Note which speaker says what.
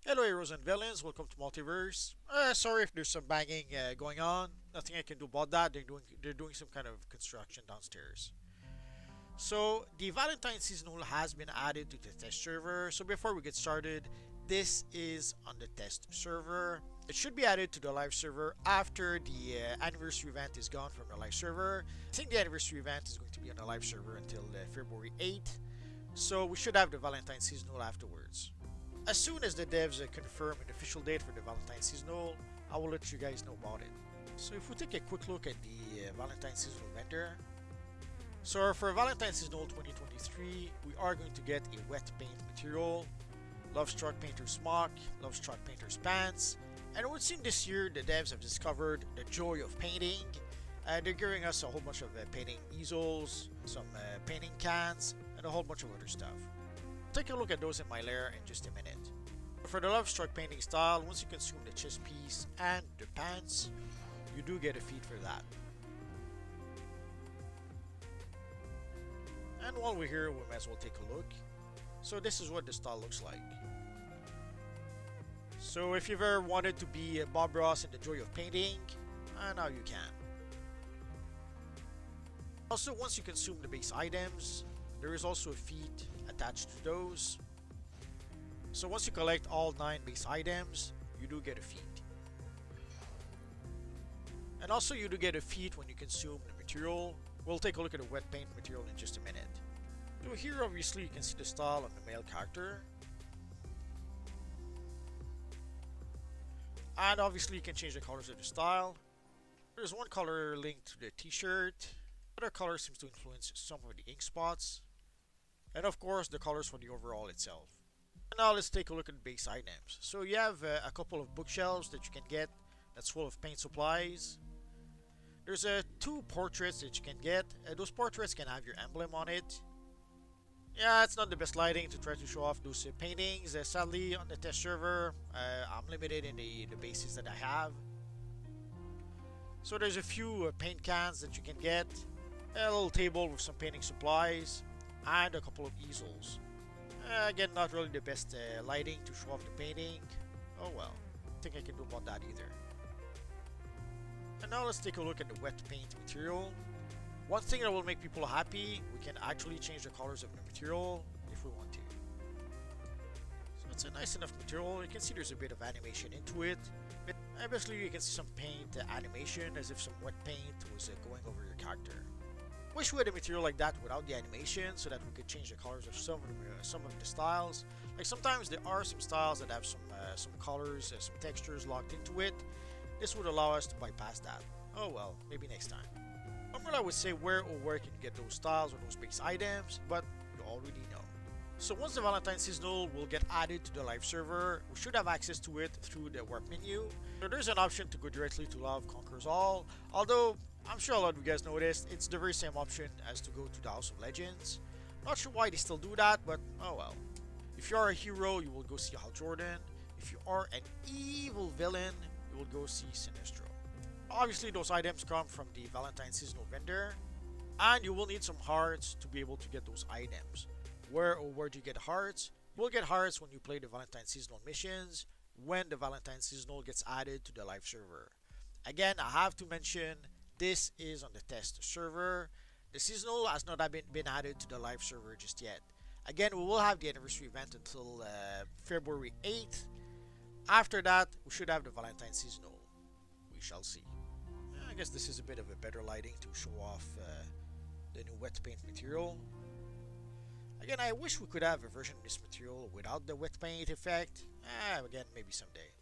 Speaker 1: Hello heroes and villains, welcome to Multiverse. Sorry if there's some banging going on. Nothing I can do about that. They're doing some kind of construction downstairs. So the Valentine seasonal has been added to the test server. So before we get started, this is on the test server. It should be added to the live server after the anniversary event is gone from the live server. I think the anniversary event is going to be on the live server until February 8th. So we should have the Valentine seasonal afterwards. As soon as the devs confirm an official date for the Valentine seasonal, I will let you guys know about it. So if we take a quick look at the Valentine seasonal vendor. So for Valentine seasonal 2023, we are going to get a wet paint material, Lovestruck painter's smock, Lovestruck painter's pants, and it would seem this year the devs have discovered the joy of painting. They're giving us a whole bunch of painting easels, some painting cans, and a whole bunch of other stuff. Take a look at those in my lair in just a minute. For the Lovestruck painting style, once you consume the chest piece and the pants, you do get a feat for that. And while we're here, we might as well take a look. So this is what the style looks like. So if you've ever wanted to be Bob Ross in the joy of painting, now you can. Also, once you consume the base items, there is also a feat attached to those. So once you collect all 9 base items, you do get a feat. And also you do get a feat when you consume the material. We'll take a look at the wet paint material in just a minute. So here obviously you can see the style of the male character. And obviously you can change the colors of the style. There's one color linked to the t-shirt. Other color seems to influence some of the ink spots. And of course the colors for the overall itself. And now let's take a look at base items. So you have a couple of bookshelves that you can get that's full of paint supplies. There's 2 portraits that you can get. Those portraits can have your emblem on it. Yeah, it's not the best lighting to try to show off those paintings. Sadly, on the test server, I'm limited in the bases that I have. So there's a few paint cans that you can get. A little table with some painting supplies. And a couple of easels. Again, not really the best lighting to show off the painting. Oh well, I think I can do about that either. And now let's take a look at the wet paint material. One thing that will make people happy, we can actually change the colors of the material if we want to. So it's a nice enough material. You can see there's a bit of animation into it. But basically you can see some paint animation as if some wet paint was going over your character. Wish we had a material like that without the animation so that we could change the colors of some of the styles. Like sometimes there are some styles that have some colors, some textures locked into it. This would allow us to bypass that. Oh well, maybe next time. Normally I would say where you can get those styles or those base items, but you already know. So once the Valentine seasonal will get added to the live server, we should have access to it through the work menu. So there's an option to go directly to Love Conquers All, although I'm sure a lot of you guys noticed, it's the very same option as to go to the House of Legends. Not sure why they still do that, but oh well. If you are a hero, you will go see Hal Jordan. If you are an evil villain, you will go see Sinestro. Obviously, those items come from the Valentine seasonal vendor, and you will need some hearts to be able to get those items. Where do you get hearts? You will get hearts when you play the Valentine seasonal missions, when the Valentine seasonal gets added to the live server. Again, I have to mention, this is on the test server. The seasonal has not been added to the live server just yet. Again, we will have the anniversary event until February 8th. After that, we should have the Valentine seasonal. We shall see. I guess this is a bit of a better lighting to show off the new wet paint material. Again, I wish we could have a version of this material without the wet paint effect. Again, maybe someday.